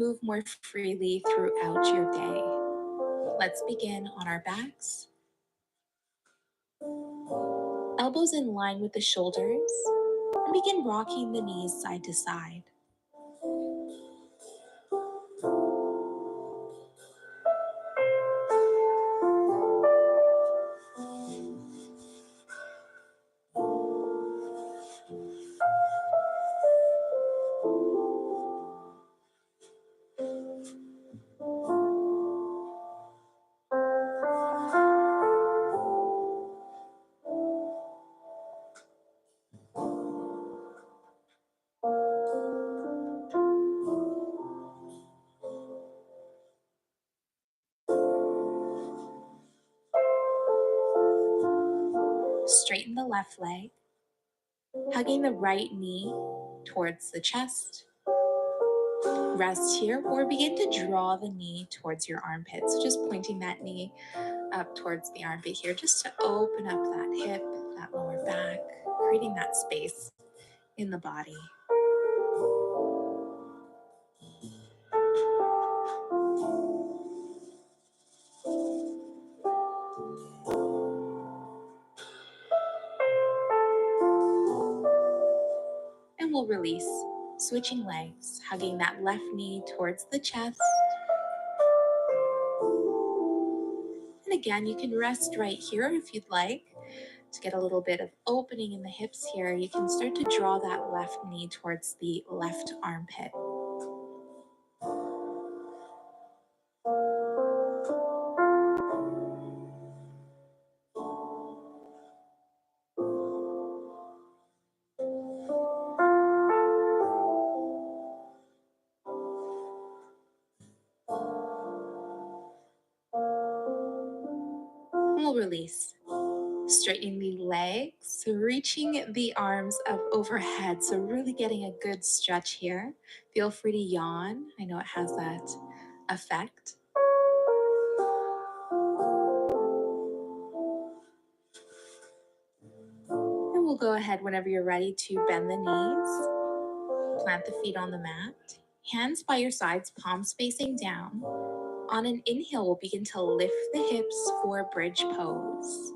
move more freely throughout your day. Let's begin on our backs. Elbows in line with the shoulders, and begin rocking the knees side to side. Straighten the left leg, hugging the right knee towards the chest. Rest here or begin to draw the knee towards your armpit. So just pointing that knee up towards the armpit here, just to open up that hip, that lower back, creating that space in the body. And we'll release, switching legs, hugging that left knee towards the chest. And again, you can rest right here if you'd like. To get a little bit of opening in the hips here, you can start to draw that left knee towards the left armpit. And we'll release. Straightening the legs, reaching the arms up overhead. So really getting a good stretch here. Feel free to yawn. I know it has that effect. And we'll go ahead whenever you're ready to bend the knees. Plant the feet on the mat. Hands by your sides, palms facing down. On an inhale, we'll begin to lift the hips for bridge pose.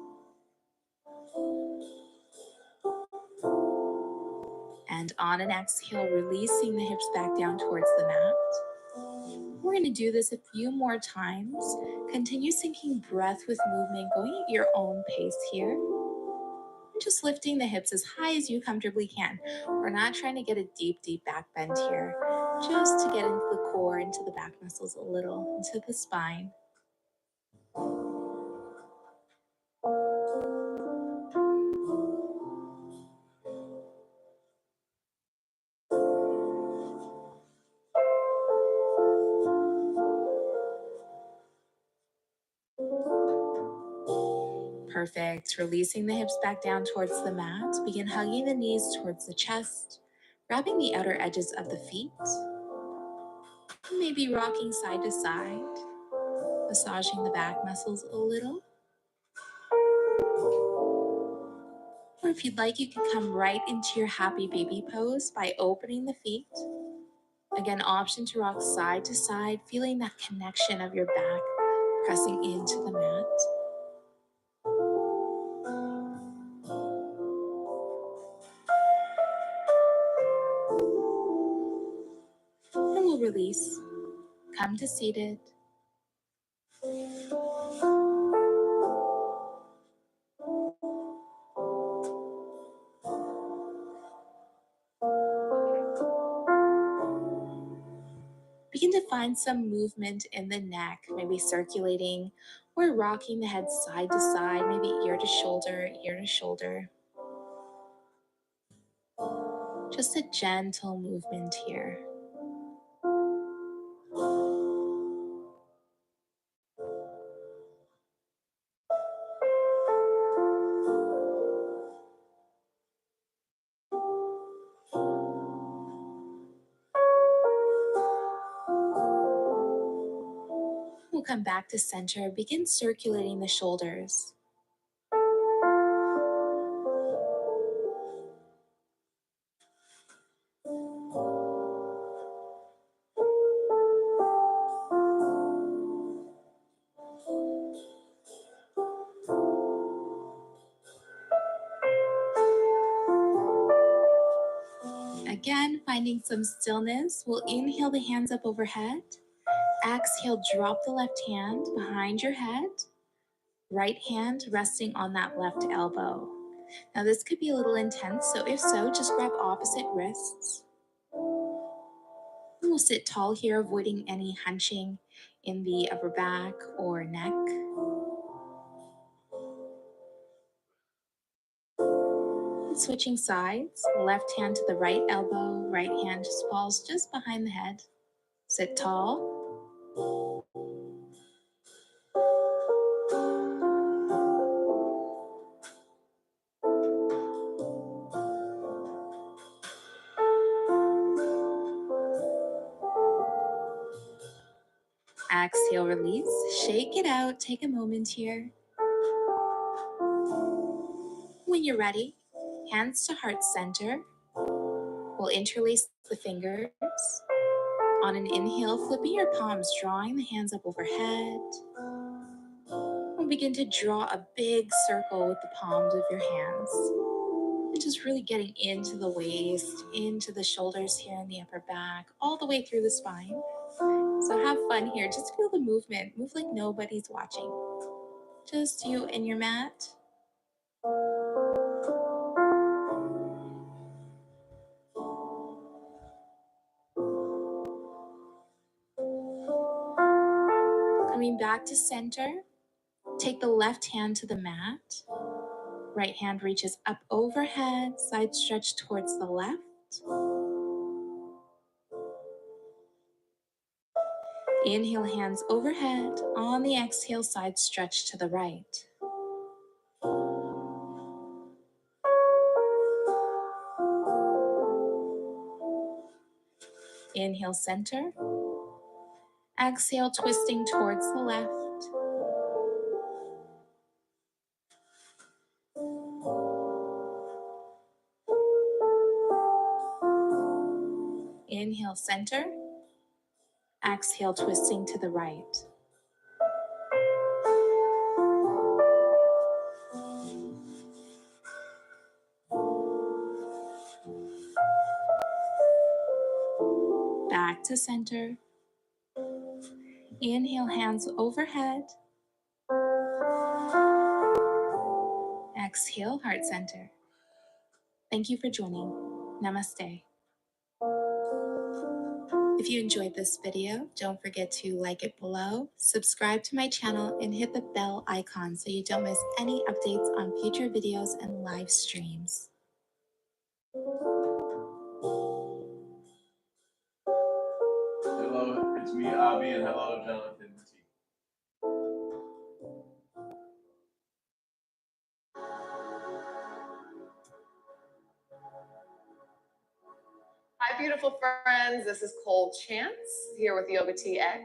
And on an exhale, releasing the hips back down towards the mat. We're going to do this a few more times. Continue syncing breath with movement, going at your own pace here. And just lifting the hips as high as you comfortably can. We're not trying to get a deep, deep back bend here. Just to get into the core, into the back muscles a little, into the spine. Perfect. Releasing the hips back down towards the mat. Begin hugging the knees towards the chest, wrapping the outer edges of the feet. Maybe rocking side to side, massaging the back muscles a little. Or if you'd like, you can come right into your happy baby pose by opening the feet. Again, option to rock side to side, feeling that connection of your back pressing into the mat. And we'll release. Come to seated. Begin to find some movement in the neck, maybe circulating or rocking the head side to side, maybe ear to shoulder, ear to shoulder. Just a gentle movement here. We'll come back to center, begin circulating the shoulders. Again, finding some stillness, we'll inhale the hands up overhead. Exhale, drop the left hand behind your head. Right hand resting on that left elbow. Now this could be a little intense, so if so, just grab opposite wrists. And we'll sit tall here, avoiding any hunching in the upper back or neck. And switching sides, left hand to the right elbow, right hand just falls just behind the head. Sit tall. Exhale, release, shake it out, take a moment here. When you're ready, hands to heart center. We'll interlace the fingers. On an inhale, flipping your palms, drawing the hands up overhead. We'll begin to draw a big circle with the palms of your hands. And just really getting into the waist, into the shoulders here in the upper back, all the way through the spine. So have fun here. Just feel the movement. Move like nobody's watching. Just you and your mat. Coming back to center. Take the left hand to the mat. Right hand reaches up overhead, side stretch towards the left. Inhale, hands overhead. On the exhale, side stretch to the right. Inhale, center. Exhale, twisting towards the left. Inhale, center. Exhale, twisting to the right. Back to center. Inhale, hands overhead. Exhale, heart center. Thank you for joining. Namaste. If you enjoyed this video, don't forget to like it below, subscribe to my channel, and hit the bell icon so you don't miss any updates on future videos and live streams. Hello, it's me, Avi, and hello, Jonathan T. Hi, beautiful friends. This is Cole Chance here with Yoga TX,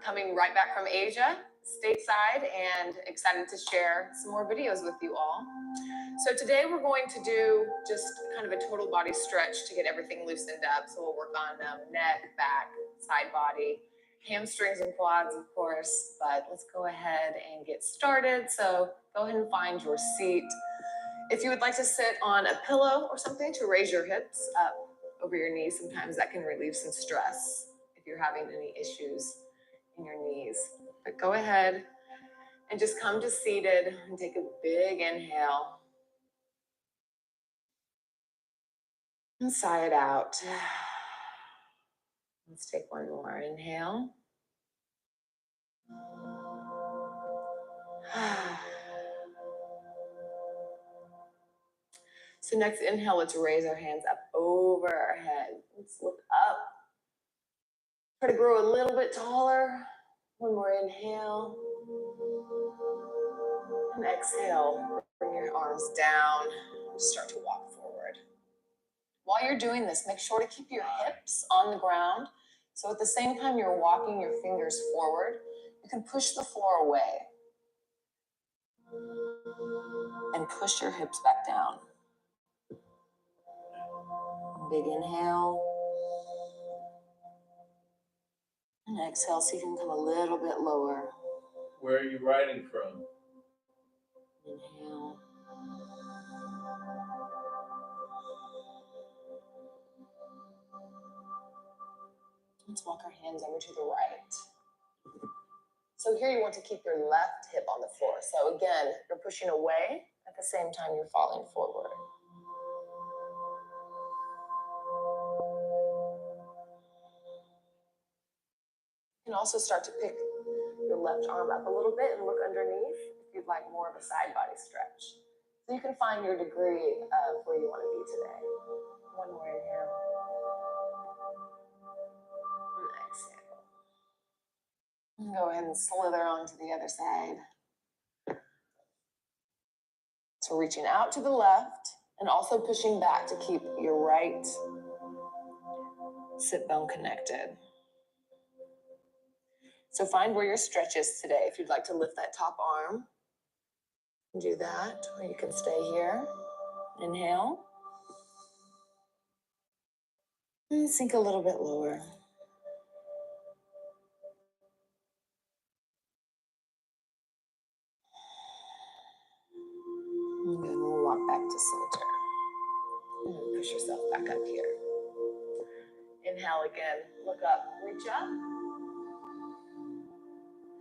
coming right back from Asia, stateside, and excited to share some more videos with you all. So today we're going to do just kind of a total body stretch to get everything loosened up. So we'll work on neck, back, side body, hamstrings and quads, of course. But let's go ahead and get started. So go ahead and find your seat. If you would like to sit on a pillow or something to raise your hips up over your knees, sometimes that can relieve some stress if you're having any issues in your knees. But go ahead and just come to seated and take a big inhale and sigh it out. Let's take one more inhale. So next inhale, let's raise our hands up over our head. Let's look up. Try to grow a little bit taller. One more inhale. And exhale, bring your arms down. Start to walk forward. While you're doing this, make sure to keep your hips on the ground. So at the same time you're walking your fingers forward, you can push the floor away. And push your hips back down. Big inhale. And exhale so you can come a little bit lower. Where are you writing from? Inhale. Let's walk our hands over to the right. So here you want to keep your left hip on the floor. So again, you're pushing away at the same time you're falling forward. You can also start to pick your left arm up a little bit and look underneath if you'd like more of a side body stretch. So you can find your degree of where you want to be today. One more inhale. And exhale. And go ahead and slither onto the other side. So reaching out to the left and also pushing back to keep your right sit bone connected. So find where your stretch is today. If you'd like to lift that top arm, do that, or you can stay here. Inhale. And sink a little bit lower. And then we'll walk back to center. And then push yourself back up here. Inhale again. Look up, reach up.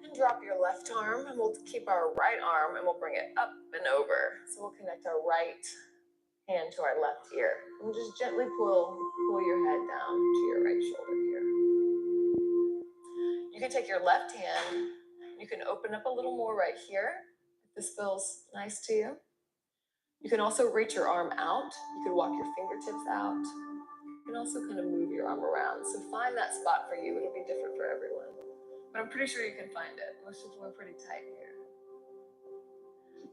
And drop your left arm, and we'll keep our right arm and we'll bring it up and over. So we'll connect our right hand to our left ear. And just gently pull your head down to your right shoulder here. You can take your left hand, you can open up a little more right here, if this feels nice to you. You can also reach your arm out. You can walk your fingertips out. You can also kind of move your arm around. So find that spot for you. It'll be different for everyone. But I'm pretty sure you can find it. We're pretty tight here.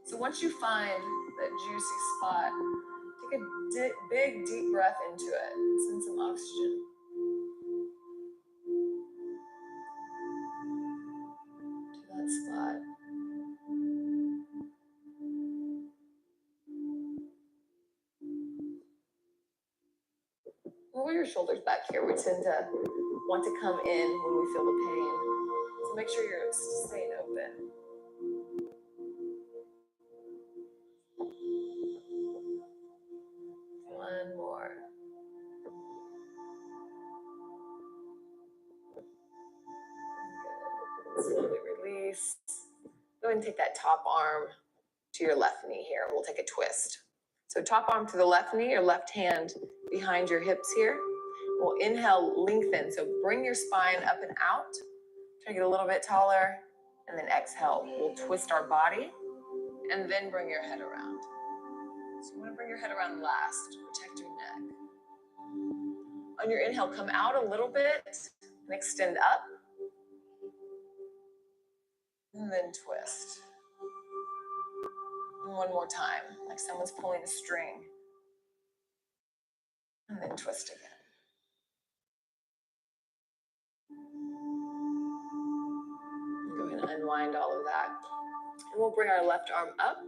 So once you find that juicy spot, take a big, deep breath into it and send some oxygen to that spot. Roll your shoulders back here. We tend to want to come in when we feel the pain. So make sure you're staying open. One more. Good. Slowly release. Go ahead and take that top arm to your left knee here. We'll take a twist. So top arm to the left knee, your left hand behind your hips here. We'll inhale, lengthen. So bring your spine up and out. Try to get a little bit taller. And then exhale. We'll twist our body and then bring your head around. So you want to bring your head around last. Protect your neck. On your inhale, come out a little bit and extend up. And then twist. And one more time, like someone's pulling a string. And then twist again. Go ahead and unwind all of that. And we'll bring our left arm up.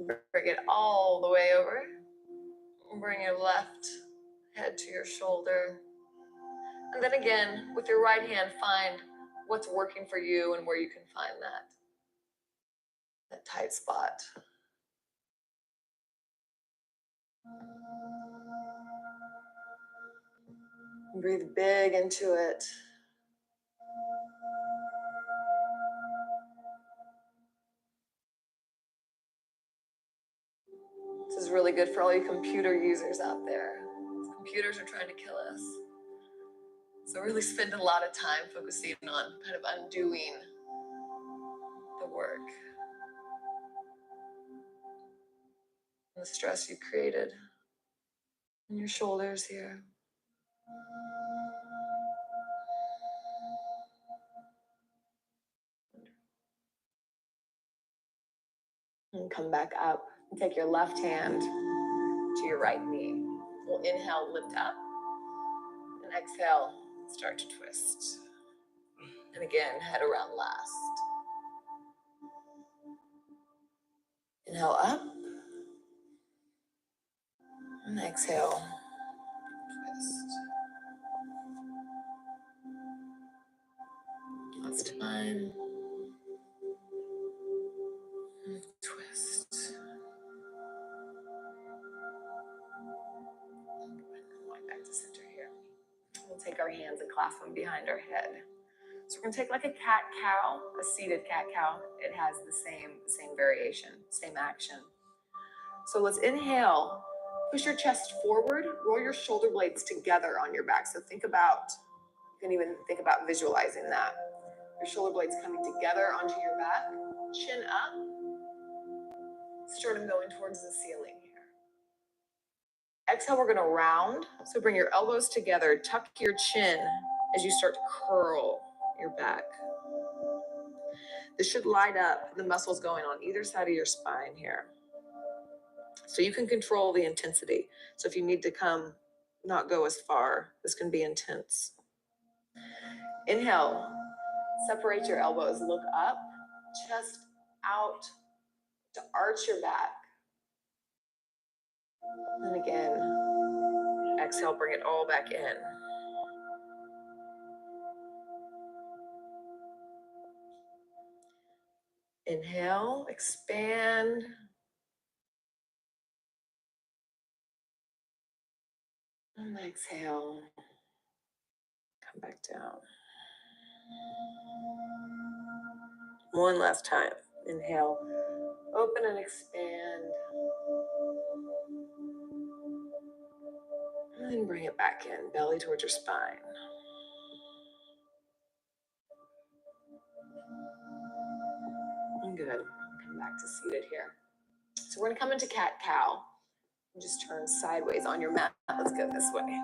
Bring it all the way over. Bring your left head to your shoulder. And then again, with your right hand, find what's working for you and where you can find that tight spot. Breathe big into it. This is really good for all you computer users out there. Computers are trying to kill us. So really spend a lot of time focusing on kind of undoing the work and the stress you created in your shoulders here. And come back up and take your left hand to your right knee. We'll inhale, lift up, and exhale, start to twist. And again, head around last. Inhale up, and exhale, twist. Last time. And twist. Going back to center here. We'll take our hands and clasp them behind our head. So we're gonna take like a cat-cow, a seated cat-cow. It has the same variation, same action. So let's inhale, push your chest forward, roll your shoulder blades together on your back. So you can even think about visualizing that. Your shoulder blades coming together onto your back, chin up, sternum going towards the ceiling here. Exhale, we're gonna round. So bring your elbows together, tuck your chin as you start to curl your back. This should light up the muscles going on either side of your spine here. So you can control the intensity. So if you need to not go as far, this can be intense. Inhale, separate your elbows, look up, chest out to arch your back. And again, exhale, bring it all back in. Inhale, expand. And exhale, come back down. One last time. Inhale, open and expand. And then bring it back in, belly towards your spine. And good. Come back to seated here. So we're gonna come into cat-cow and just turn sideways on your mat. Let's go this way.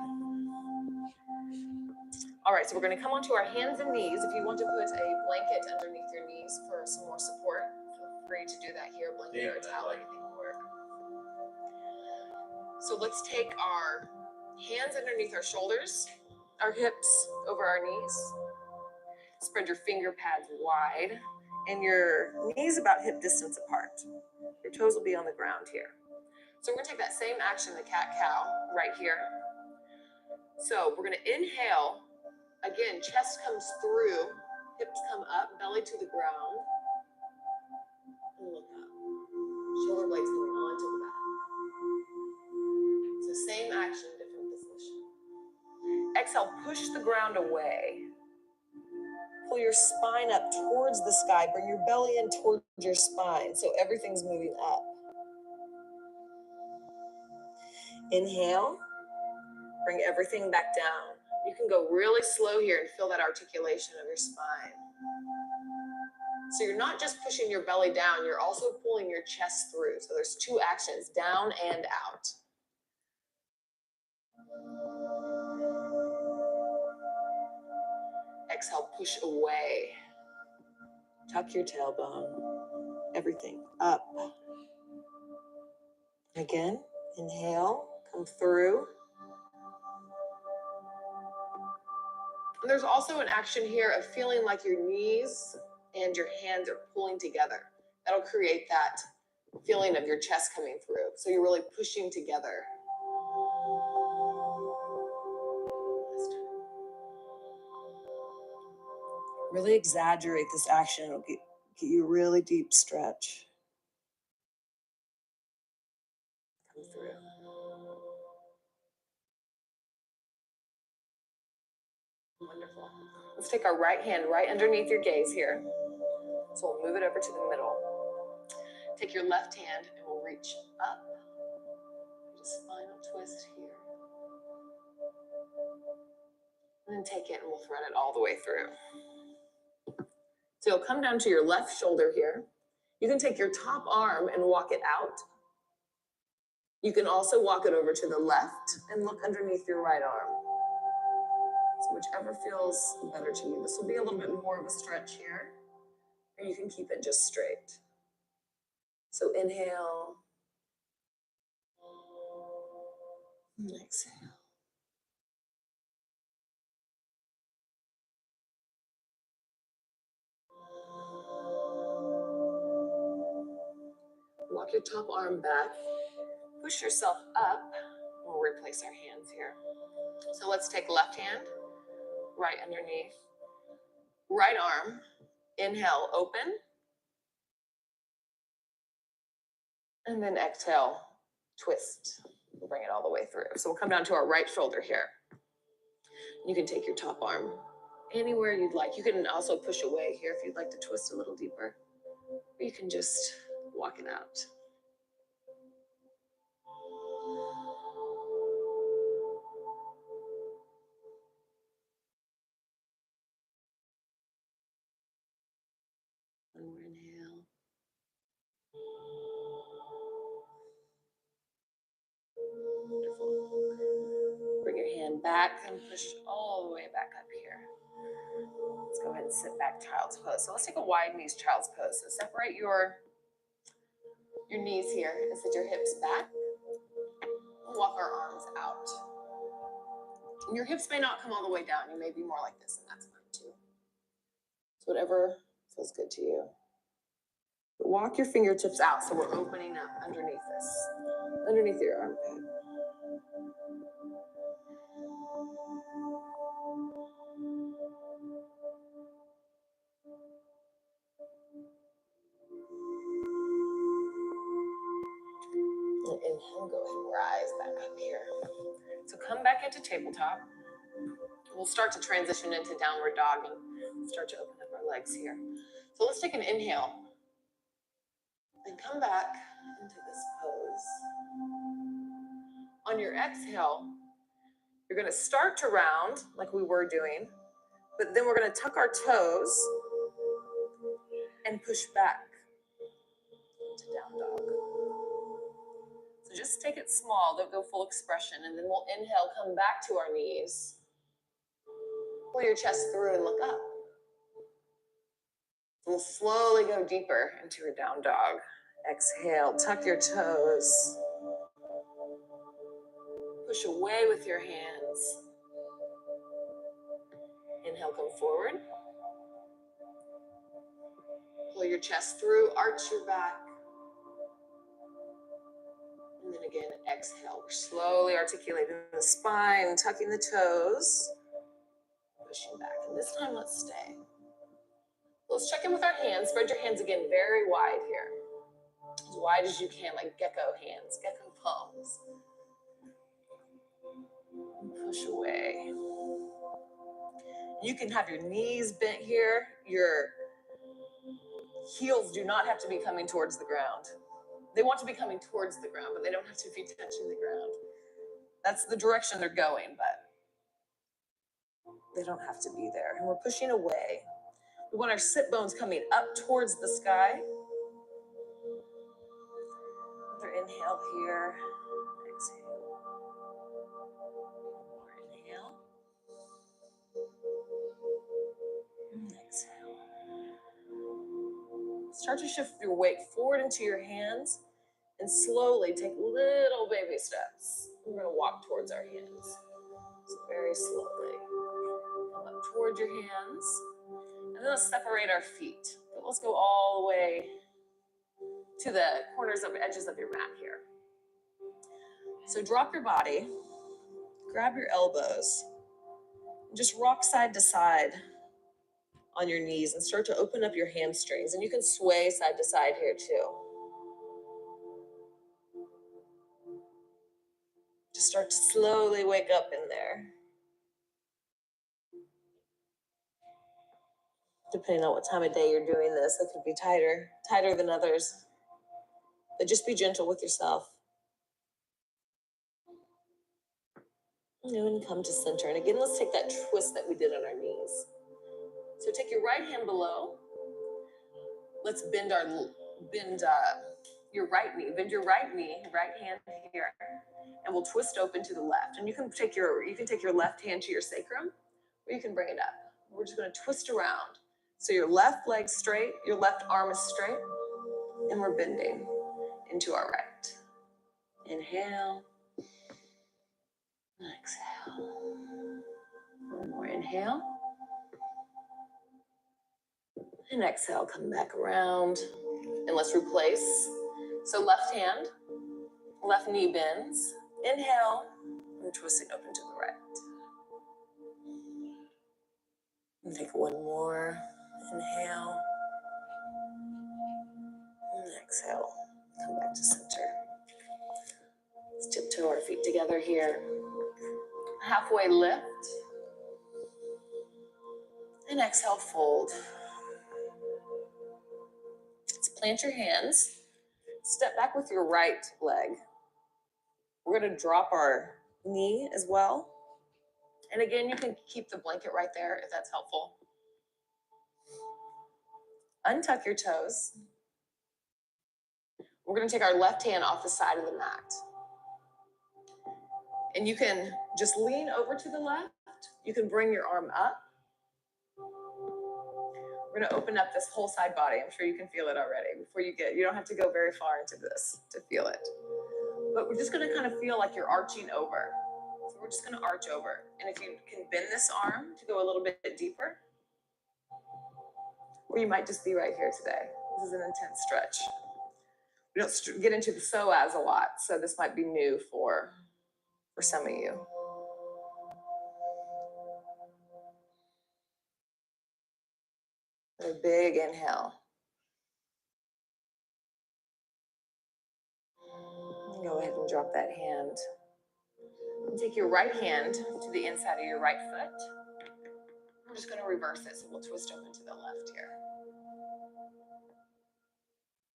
All right, so we're gonna come onto our hands and knees. If you want to put a blanket underneath your knees for some more support, feel free to do that here. Blanket or a towel, anything will work. So let's take our hands underneath our shoulders, our hips over our knees. Spread your finger pads wide and your knees about hip distance apart. Your toes will be on the ground here. So we're gonna take that same action, the cat-cow, right here. So we're gonna inhale. Again, chest comes through, hips come up, belly to the ground. And look up. Shoulder blades coming onto the back. So same action, different position. Exhale, push the ground away. Pull your spine up towards the sky. Bring your belly in towards your spine so everything's moving up. Inhale, bring everything back down. You can go really slow here and feel that articulation of your spine. So you're not just pushing your belly down, you're also pulling your chest through. So there's two actions, down and out. Exhale, push away. Tuck your tailbone. Everything up. Again, inhale, come through. And there's also an action here of feeling like your knees and your hands are pulling together. That'll create that feeling of your chest coming through. So you're really pushing together. Really exaggerate this action. It'll get you a really deep stretch. Come through. Wonderful. Let's take our right hand right underneath your gaze here. So we'll move it over to the middle. Take your left hand and we'll reach up. Just final twist here. And then take it and we'll thread it all the way through. So you'll come down to your left shoulder here. You can take your top arm and walk it out. You can also walk it over to the left and look underneath your right arm. So whichever feels better to you. This will be a little bit more of a stretch here, or you can keep it just straight. So inhale, and exhale. Walk your top arm back, push yourself up. We'll replace our hands here. So let's take left hand, right underneath, right arm, inhale, open, and then exhale, twist. We'll bring it all the way through. So we'll come down to our right shoulder here. You can take your top arm anywhere you'd like. You can also push away here if you'd like to twist a little deeper. Or you can just walk it out. One more inhale. Wonderful. Bring your hand back and push all the way back up here. Let's go ahead and sit back, child's pose. So let's take a wide knees child's pose. So separate your knees here and sit your hips back. We'll walk our arms out. And your hips may not come all the way down. You may be more like this, and that's fine too. So whatever feels good to you. But walk your fingertips out so we're opening up underneath this, underneath your armpit. And inhale, go ahead and rise back up here. So come back into tabletop. We'll start to transition into downward dog and start to open up our legs here. So let's take an inhale and come back into this pose. On your exhale, you're going to start to round like we were doing, but then we're going to tuck our toes and push back into down dog. So just take it small, don't go full expression, and then we'll inhale, come back to our knees. Pull your chest through and look up. We'll slowly go deeper into your down dog. Exhale, tuck your toes. Push away with your hands. Inhale, come forward. Pull your chest through, arch your back. And then again, exhale. We're slowly articulating the spine, tucking the toes, pushing back. And this time, let's stay. Let's check in with our hands. Spread your hands again very wide here. As wide as you can, like gecko hands, gecko palms. And push away. You can have your knees bent here. Your heels do not have to be coming towards the ground. They want to be coming towards the ground, but they don't have to be touching the ground. That's the direction they're going, but they don't have to be there. And we're pushing away. We want our sit bones coming up towards the sky. Another inhale here. Exhale. More inhale. And exhale. Start to shift your weight forward into your hands and slowly take little baby steps. We're going to walk towards our hands. So very slowly. Come up towards your hands. And then let's separate our feet. But let's go all the way to the corners of edges of your mat here. So drop your body, grab your elbows, and just rock side to side on your knees and start to open up your hamstrings. And you can sway side to side here too. Just start to slowly wake up in there. Depending on what time of day you're doing this, it could be tighter than others. But just be gentle with yourself. And come to center. And again, let's take that twist that we did on our knees. So take your right hand below. Let's bend your right knee. Bend your right knee, right hand here, and we'll twist open to the left. And you can take your left hand to your sacrum, or you can bring it up. We're just going to twist around. So your left leg straight, your left arm is straight, and we're bending into our right. Inhale. Exhale. One more inhale. And exhale, come back around. And let's replace. So left hand, left knee bends. Inhale, and twisting open to the right. And take one more. Inhale. And exhale. Come back to center. Let's tiptoe our feet together here. Halfway lift. And exhale, fold. Let's plant your hands. Step back with your right leg. We're going to drop our knee as well. And again, you can keep the blanket right there if that's helpful. Untuck your toes. We're going to take our left hand off the side of the mat. And you can just lean over to the left. You can bring your arm up. We're going to open up this whole side body. I'm sure you can feel it already you don't have to go very far into this to feel it. But we're just going to kind of feel like you're arching over. So we're just going to arch over. And if you can bend this arm to go a little bit deeper, or you might just be right here today. This is an intense stretch. We don't get into the psoas a lot, so this might be new for some of you. A big inhale. Go ahead and drop that hand. Take your right hand to the inside of your right foot. We're just going to reverse it, so we'll twist open to the left here.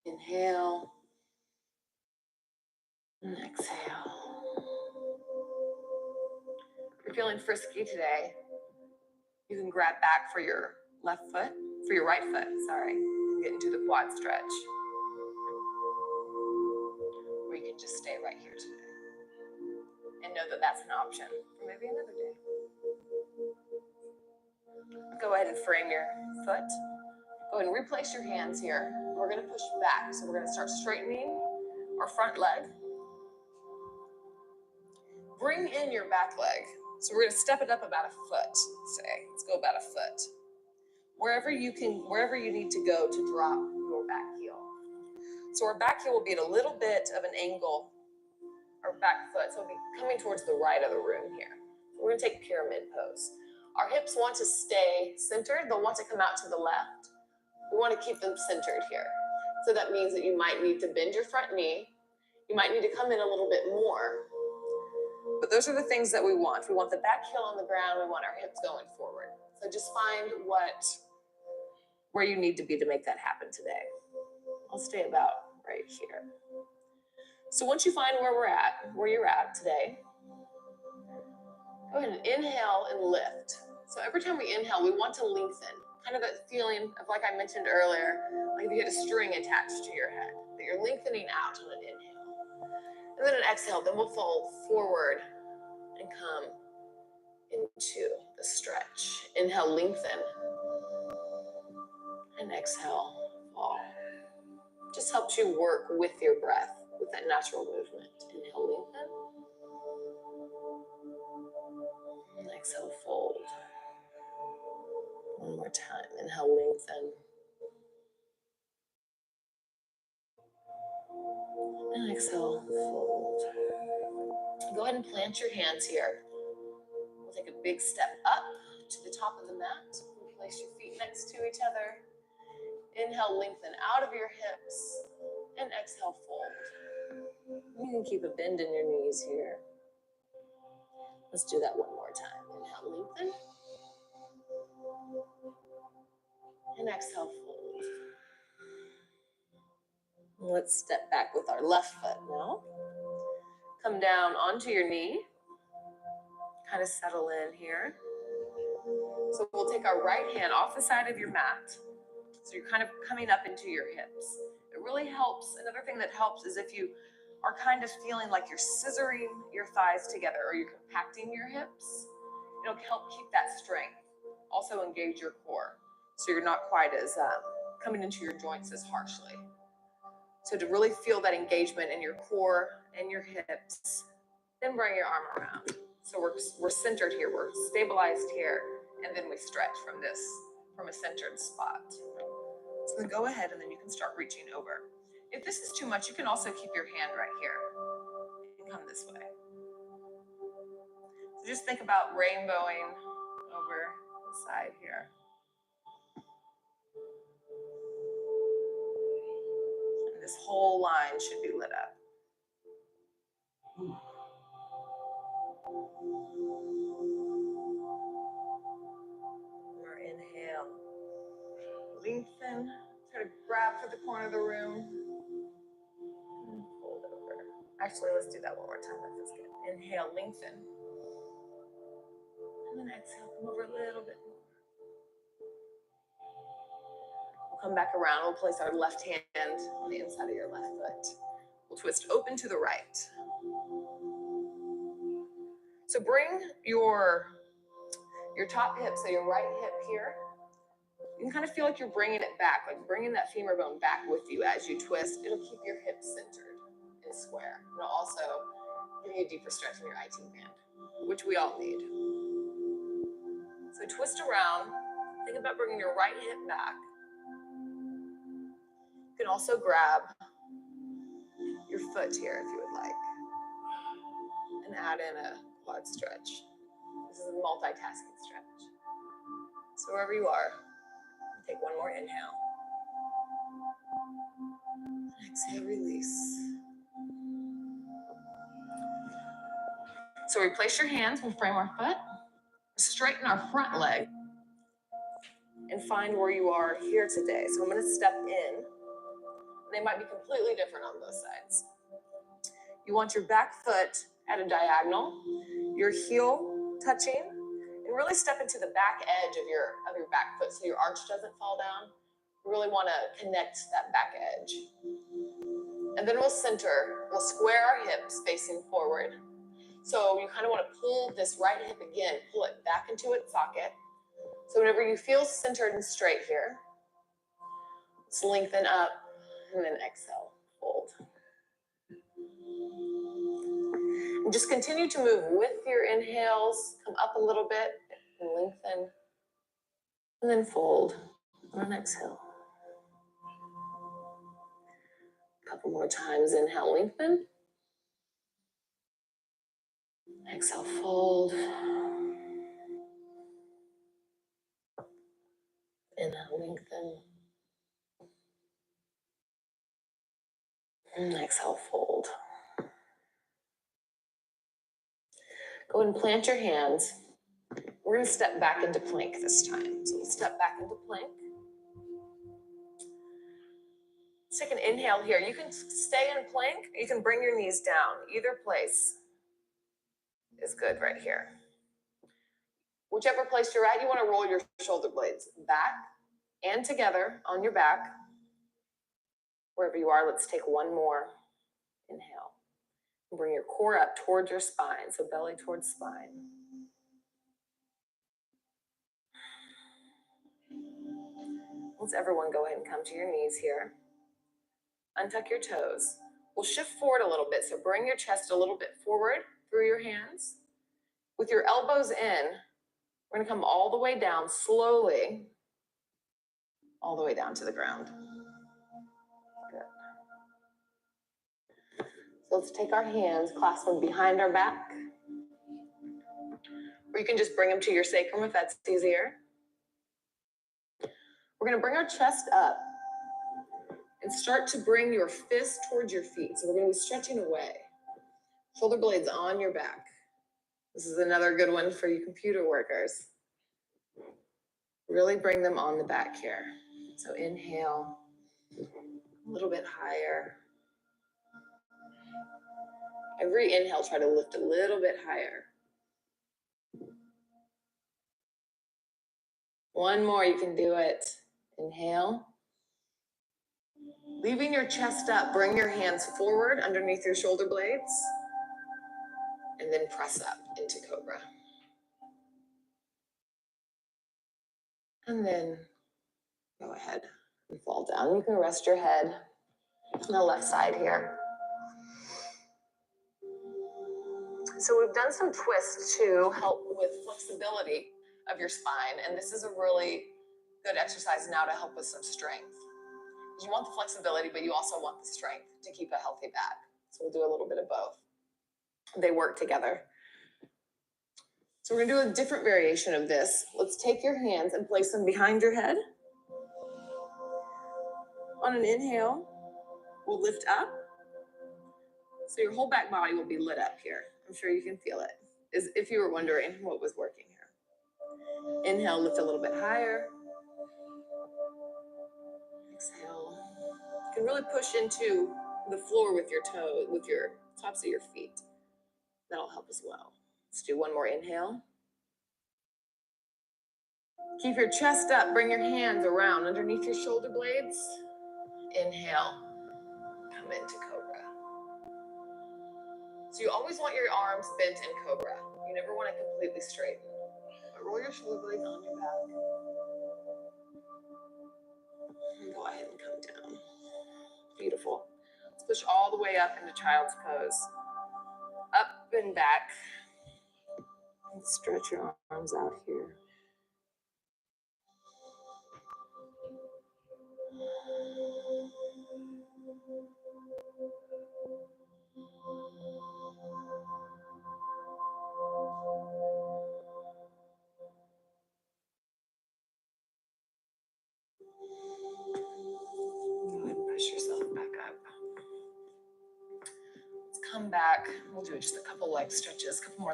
Inhale. And exhale. If you're feeling frisky today, you can grab back for your right foot, and get into the quad stretch. Or you can just stay right here today. And know that that's an option for maybe another day. Go ahead and frame your foot. Go ahead and replace your hands here. We're going to push back. So we're going to start straightening our front leg. Bring in your back leg. So we're going to step it up about a foot, say. Let's go about a foot. Wherever you need to go to drop your back heel. So our back heel will be at a little bit of an angle, our back foot, so it'll be coming towards the right of the room here. We're going to take pyramid pose. Our hips want to stay centered. They'll want to come out to the left. We want to keep them centered here. So that means that you might need to bend your front knee. You might need to come in a little bit more. But those are the things that we want. We want the back heel on the ground. We want our hips going forward. So just find where you need to be to make that happen today. I'll stay about right here. So once you find where you're at today, go ahead and inhale and lift. So every time we inhale, we want to lengthen. Kind of that feeling of, like I mentioned earlier, like if you had a string attached to your head, that you're lengthening out on an inhale. And then an exhale, then we'll fold forward and come into the stretch. Inhale, lengthen. And exhale, fall. Just helps you work with your breath, with that natural movement. Inhale, lengthen. And exhale, fold. One more time. Inhale, lengthen. And exhale, fold. Go ahead and plant your hands here. We'll take a big step up to the top of the mat. Place your feet next to each other. Inhale, lengthen out of your hips. And exhale, fold. You can keep a bend in your knees here. Let's do that one more time. Inhale, lengthen. And exhale, fold. Let's step back with our left foot now. Come down onto your knee. Kind of settle in here. So we'll take our right hand off the side of your mat. So you're kind of coming up into your hips. It really helps. Another thing that helps is if you are kind of feeling like you're scissoring your thighs together or you're compacting your hips, it'll help keep that strength. Also engage your core, so you're not quite as coming into your joints as harshly. So to really feel that engagement in your core and your hips, then bring your arm around. So we're centered here, we're stabilized here, and then we stretch from a centered spot. So then go ahead and then you can start reaching over. If this is too much, you can also keep your hand right here and come this way. So just think about rainbowing over the side here. And this whole line should be lit up. More inhale. lengthen. Try to grab for the corner of the room. And fold over. Actually, let's do that one more time. That feels good. Inhale, lengthen. And then exhale, come over a little bit more. We'll come back around. We'll place our left hand on the inside of your left foot. We'll twist open to the right. So bring your top hip, so your right hip here. You can kind of feel like you're bringing it back, like bringing that femur bone back with you as you twist. It'll keep your hips centered and square. It'll also give you a deeper stretch in your IT band, which we all need. So twist around. Think about bringing your right hip back. You can also grab your foot here if you would like, and add in a quad stretch. This is a multitasking stretch. So wherever you are, take one more inhale. Exhale, release. So replace your hands. We'll frame our foot. Straighten our front leg. And find where you are here today. So I'm going to step in. They might be completely different on both sides. You want your back foot at a diagonal, your heel touching, and really step into the back edge of your back foot so your arch doesn't fall down. You really want to connect that back edge. And then we'll center. We'll square our hips facing forward. So you kind of want to pull this right hip again, pull it back into its socket. So whenever you feel centered and straight here, let's lengthen up and then exhale, fold. And just continue to move with your inhales. Come up a little bit and lengthen. And then fold on an exhale. A couple more times. Inhale, lengthen. Exhale, fold. Inhale, lengthen. And exhale, fold. Go ahead and plant your hands. We're going to step back into plank this time. So we'll step back into plank. Let's take an inhale here. You can stay in plank. You can bring your knees down. Either place is good right here. Whichever place you're at, you want to roll your shoulder blades back and together on your back. Wherever you are, let's take one more. Inhale. Bring your core up towards your spine, so belly towards spine. Let's everyone go ahead and come to your knees here. Untuck your toes. We'll shift forward a little bit, so bring your chest a little bit forward through your hands. With your elbows in, we're going to come all the way down slowly, all the way down to the ground. Good. So let's take our hands, clasp them behind our back. Or you can just bring them to your sacrum if that's easier. We're going to bring our chest up and start to bring your fist towards your feet. So we're going to be stretching away. Shoulder blades on your back. This is another good one for you computer workers. Really bring them on the back here. So inhale, a little bit higher. Every inhale, try to lift a little bit higher. One more, you can do it. Inhale. Leaving your chest up, bring your hands forward underneath your shoulder blades. And then press up into cobra. And then go ahead and fall down. You can rest your head on the left side here. So we've done some twists to help with flexibility of your spine. And this is a really good exercise now to help with some strength. You want the flexibility, but you also want the strength to keep a healthy back. So we'll do a little bit of both. They work together. So we're going to do a different variation of this. Let's take your hands and place them behind your head. On an inhale, we'll lift up. So your whole back body will be lit up here. I'm sure you can feel it, as if you were wondering what was working here. Inhale, lift a little bit higher. Exhale. You can really push into the floor with your toes, with your tops of your feet. That'll help as well. Let's do one more inhale. Keep your chest up. Bring your hands around underneath your shoulder blades. Inhale. Come into cobra. So you always want your arms bent in cobra. You never want to completely straighten. But roll your shoulder blades on your back. And go ahead and come down. Beautiful. Let's push all the way up into child's pose. Up and back. And stretch your arms out here. Go ahead and push yourself back up. Let's come back. We'll do just a couple more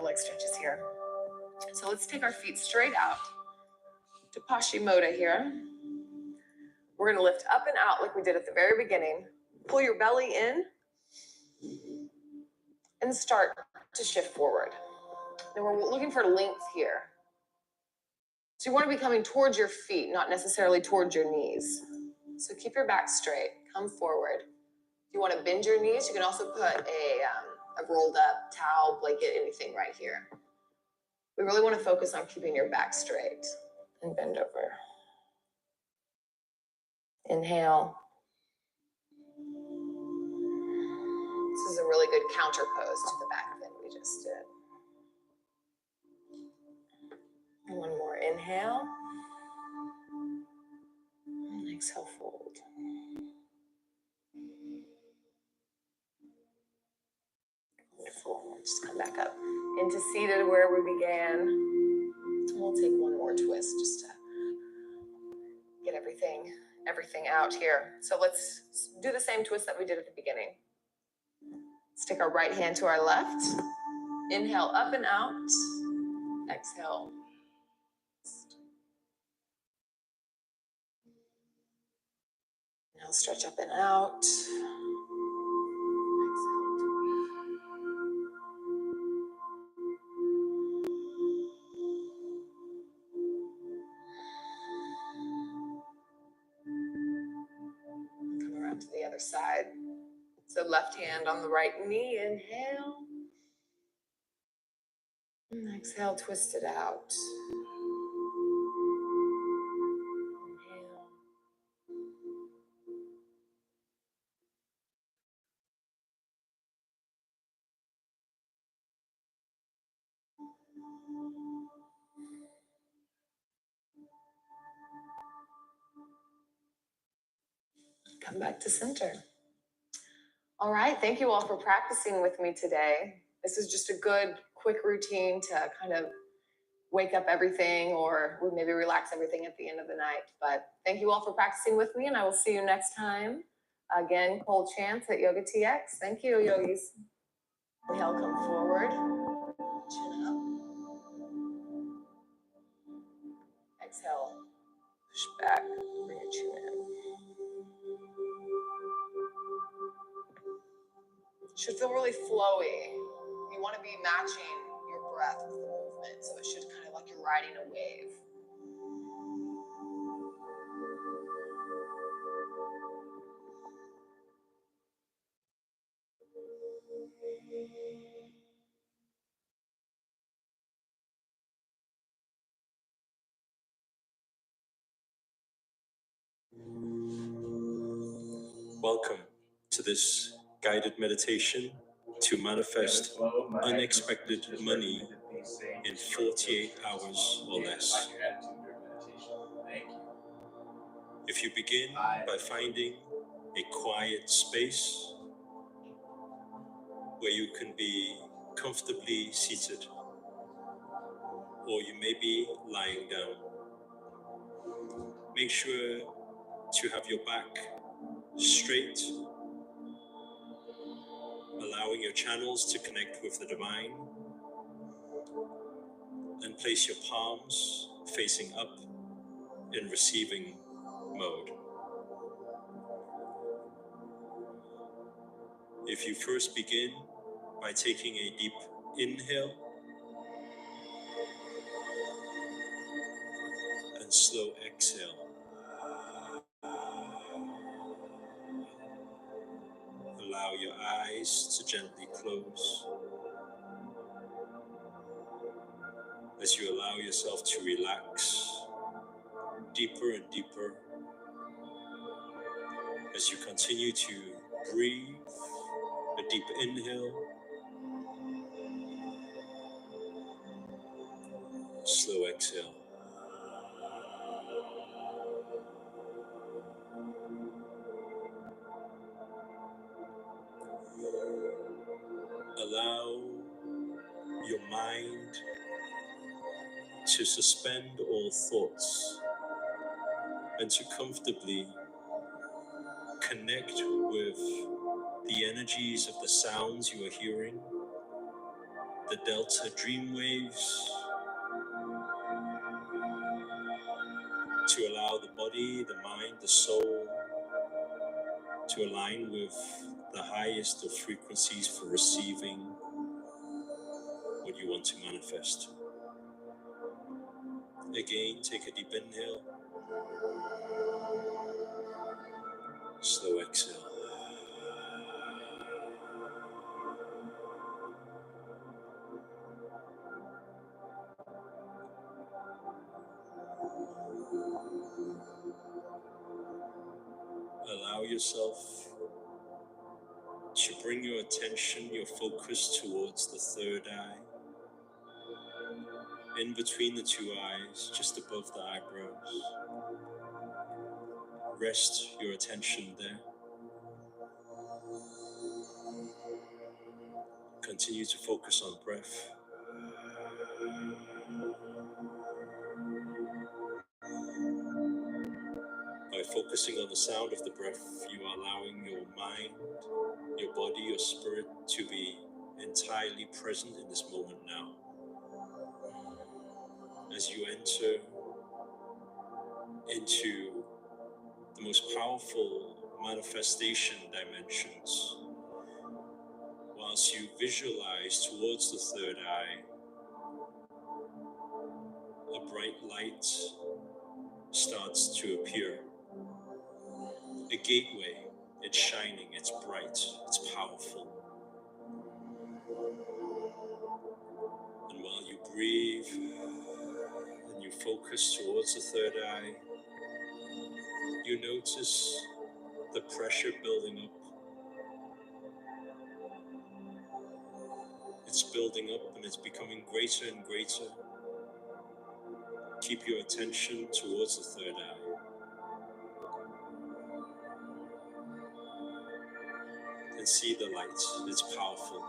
leg stretches here. So let's take our feet straight out to Paschimottanasana here. We're gonna lift up and out like we did at the very beginning. Pull your belly in and start to shift forward. And we're looking for length here. So you want to be coming towards your feet, not necessarily towards your knees. So keep your back straight, come forward. If you want to bend your knees, you can also put a rolled up towel, blanket, anything right here. We really want to focus on keeping your back straight and bend over. Inhale. This is a really good counter pose to the back bend we just did. And one more inhale. And exhale, fold. Wonderful. Just come back up into seated where we began. We'll take one more twist just to get everything out here. So let's do the same twist that we did at the beginning. Let's take our right hand to our left. Inhale up and out. Exhale. Now stretch up and out. Come around to the other side. So left hand on the right knee, inhale. And exhale, twist it out. Inhale. Come back to center. All right, thank you all for practicing with me today. This is just a good, quick routine to kind of wake up everything or maybe relax everything at the end of the night. But thank you all for practicing with me, and I will see you next time. Again, cold chants at Yoga TX. Thank you, yogis. Inhale, come forward. Chin up. Exhale, push back, bring your chin in. Should feel really flowy. You want to be matching your breath with the movement, so it should kind of like you're riding a wave. Welcome to this guided meditation to manifest unexpected money in 48 hours or less. If you begin by finding a quiet space where you can be comfortably seated, or you may be lying down, make sure to have your back straight, allowing your channels to connect with the divine, and place your palms facing up in receiving mode. If you first begin by taking a deep inhale and slow exhale, allow your eyes to gently close as you allow yourself to relax deeper and deeper as you continue to breathe a deep inhale, slow exhale. Allow your mind to suspend all thoughts and to comfortably connect with the energies of the sounds you are hearing, the delta dream waves, to allow the body, the mind, the soul to align with the highest of frequencies for receiving what you want to manifest. Again, take a deep inhale, slow exhale. Allow yourself to bring your attention, your focus towards the third eye, in between the two eyes, just above the eyebrows. Rest your attention there. Continue to focus on breath. By focusing on the sound of the breath, you are allowing your mind, your body, your spirit to be entirely present in this moment now. As you enter into the most powerful manifestation dimensions, whilst you visualize towards the third eye, a bright light starts to appear. A gateway, it's shining, it's bright, it's powerful. And while you breathe and you focus towards the third eye, you notice the pressure building up. It's building up and it's becoming greater and greater. Keep your attention towards the third eye. And see the light, it's powerful.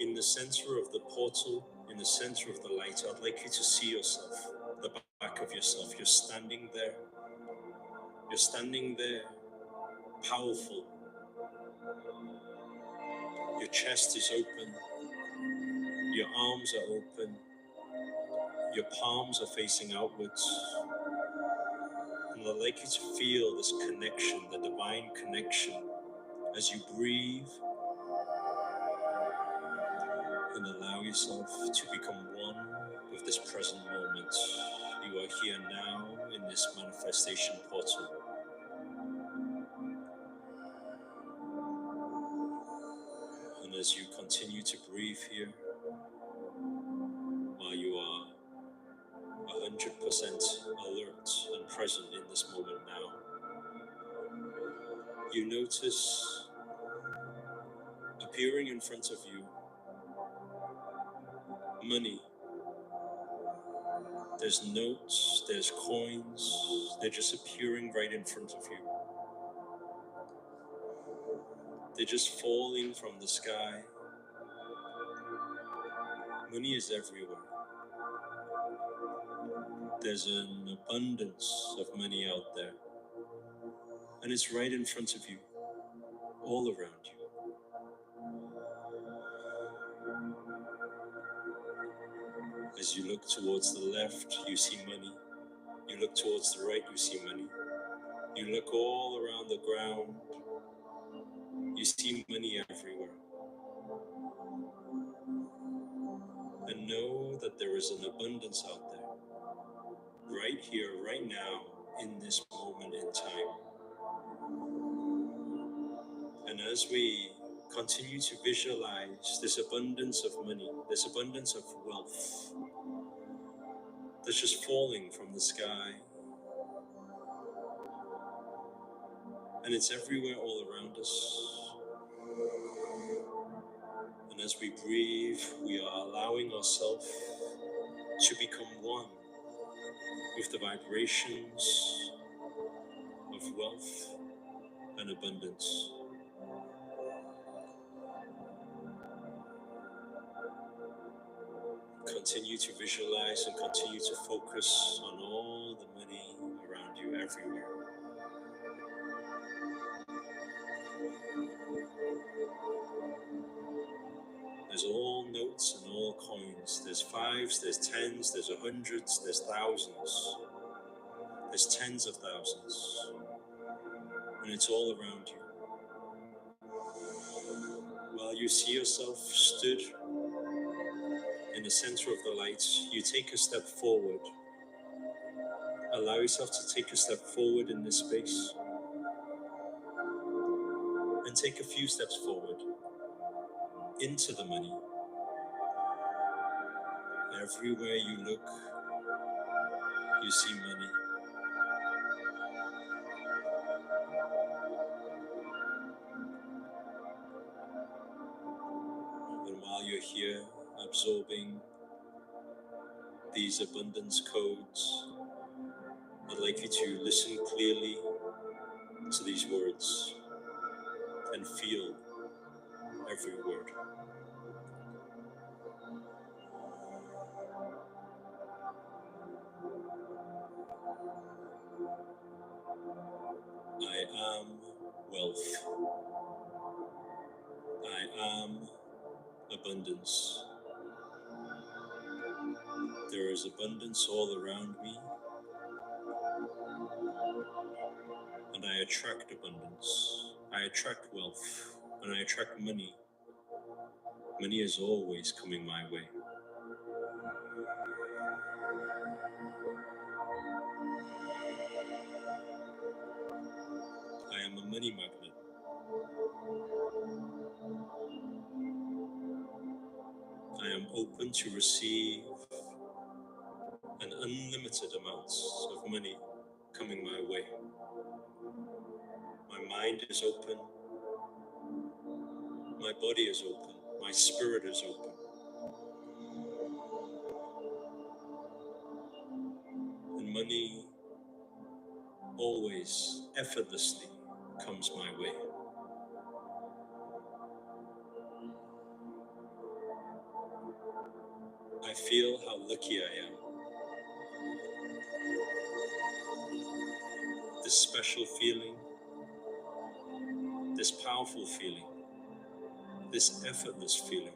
In the center of the portal, in the center of the light, I'd like you to see yourself, the back of yourself. You're standing there. You're standing there, powerful. Your chest is open. Your arms are open. Your palms are facing outwards. And I'd like you to feel this connection, the divine connection, as you breathe and allow yourself to become one with this present moment. You are here now in this manifestation portal. And as you continue to breathe here, while you are 100% alert and present in this moment now, you notice appearing in front of you money. There's notes, there's coins, they're just appearing right in front of you. They're just falling from the sky. Money is everywhere. There's an abundance of money out there. And it's right in front of you, all around you. As you look towards the left, you see money. You look towards the right, you see money. You look all around the ground. You see money everywhere. And know that there is an abundance out there, right here, right now, in this moment in time. And as we continue to visualize this abundance of money, this abundance of wealth that's just falling from the sky, and it's everywhere all around us. And as we breathe, we are allowing ourselves to become one with the vibrations of wealth and abundance. Continue to visualize and continue to focus on all the money around you everywhere. There's all notes and all coins. There's fives, there's tens, there's hundreds, there's thousands. There's tens of thousands. And it's all around you. While you see yourself stood in the center of the lights, you take a step forward. Allow yourself to take a step forward in this space. And take a few steps forward into the money. Everywhere you look, you see money. And while you're here absorbing these abundance codes, I'd like you to listen clearly to these words and feel every word. I am wealth. I am abundance. There is abundance all around me, and I attract abundance. I attract wealth, and I attract money. Money is always coming my way. I am a money magnet. I am open to receive an unlimited amounts of money coming my way. My mind is open. My body is open. My spirit is open. And money always, effortlessly comes my way. I feel how lucky I am. This special feeling, this powerful feeling, this effortless feeling,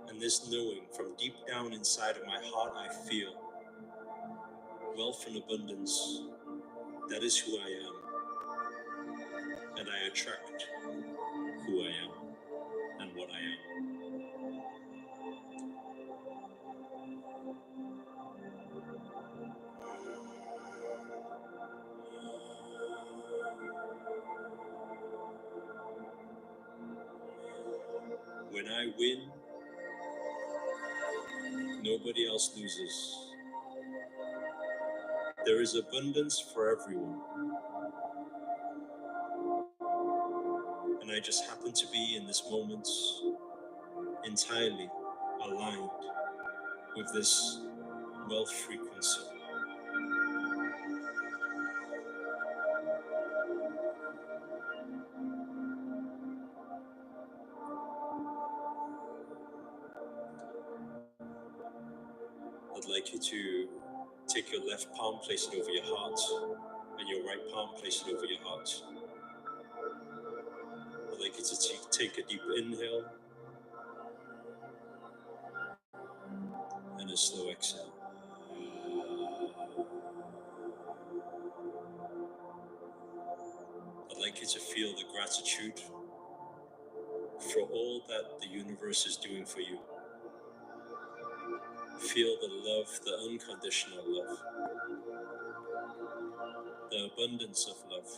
and this knowing from deep down inside of my heart, I feel wealth and abundance. That is who I am, and I attract who I am and what I am. When I win, nobody else loses. There is abundance for everyone. And I just happen to be in this moment entirely aligned with this wealth frequency. I'd like you to take your left palm, place it over your heart, and your right palm, place it over your heart. I'd like you to take a deep inhale and a slow exhale. like you to feel the gratitude for all that the universe is doing for you. Feel the love, the unconditional love, the abundance of love.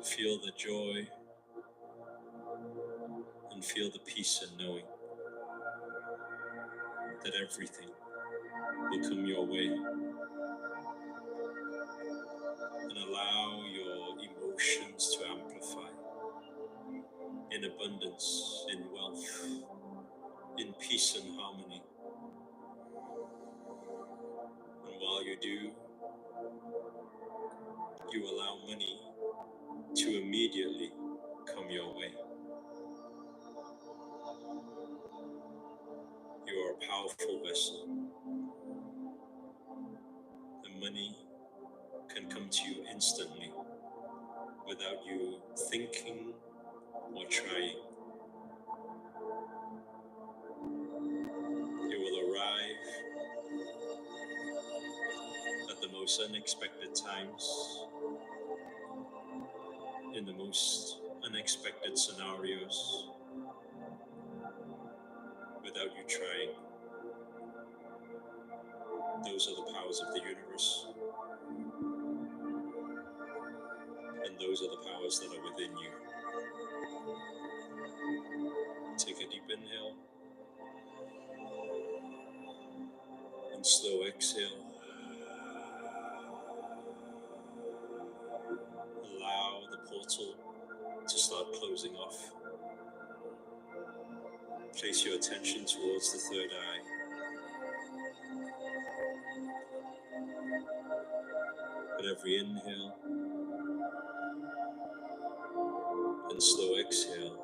Feel the joy and feel the peace in knowing that everything will come your way. And allow your emotions to amplify in abundance, in wealth, in peace and harmony. And while you do, you allow money to immediately come your way. You are a powerful vessel. The money can come to you instantly without you thinking or trying. It will arrive at the most unexpected times, in the most unexpected scenarios, without you trying. Those are the powers of the universe, and those are the powers that are within you. Take a deep inhale and slow exhale. Allow the portal to start closing off. Place your attention towards the third eye. At every inhale and slow exhale,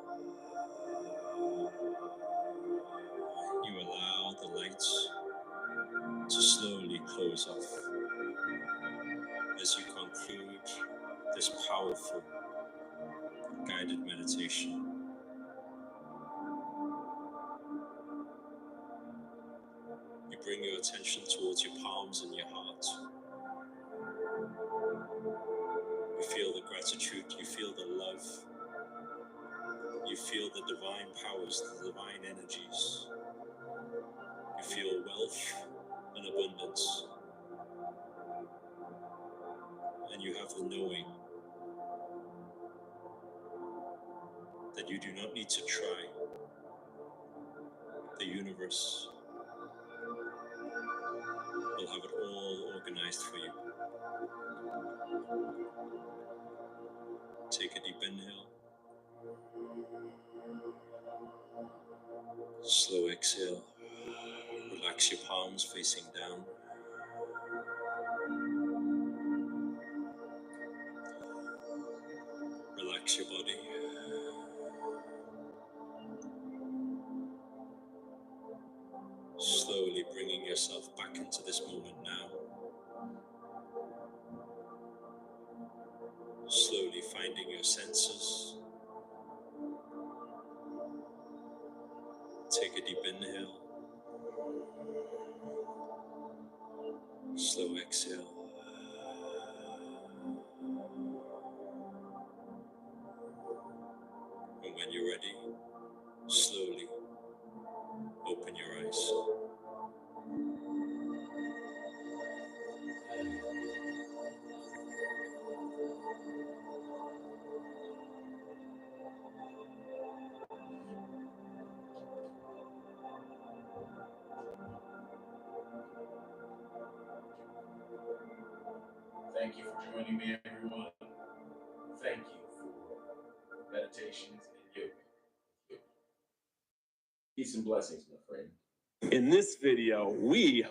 you allow the lights to slowly close off as you conclude this powerful guided meditation. You bring your attention towards your palms and your heart. You feel the gratitude, you feel the love, you feel the divine powers, the divine energies. You feel wealth and abundance. And you have the knowing that you do not need to try. The universe will have it all organized for you. Take a deep inhale. Slow exhale. Relax your palms facing down. Relax your body. Slowly bringing yourself back into this moment now. Slowly finding your senses. Take a deep inhale. Slow exhale. And when you're ready, slowly open your eyes. Thank you for joining me, everyone. Thank you for meditations and yoga. Peace and blessings, my friend. In this video, we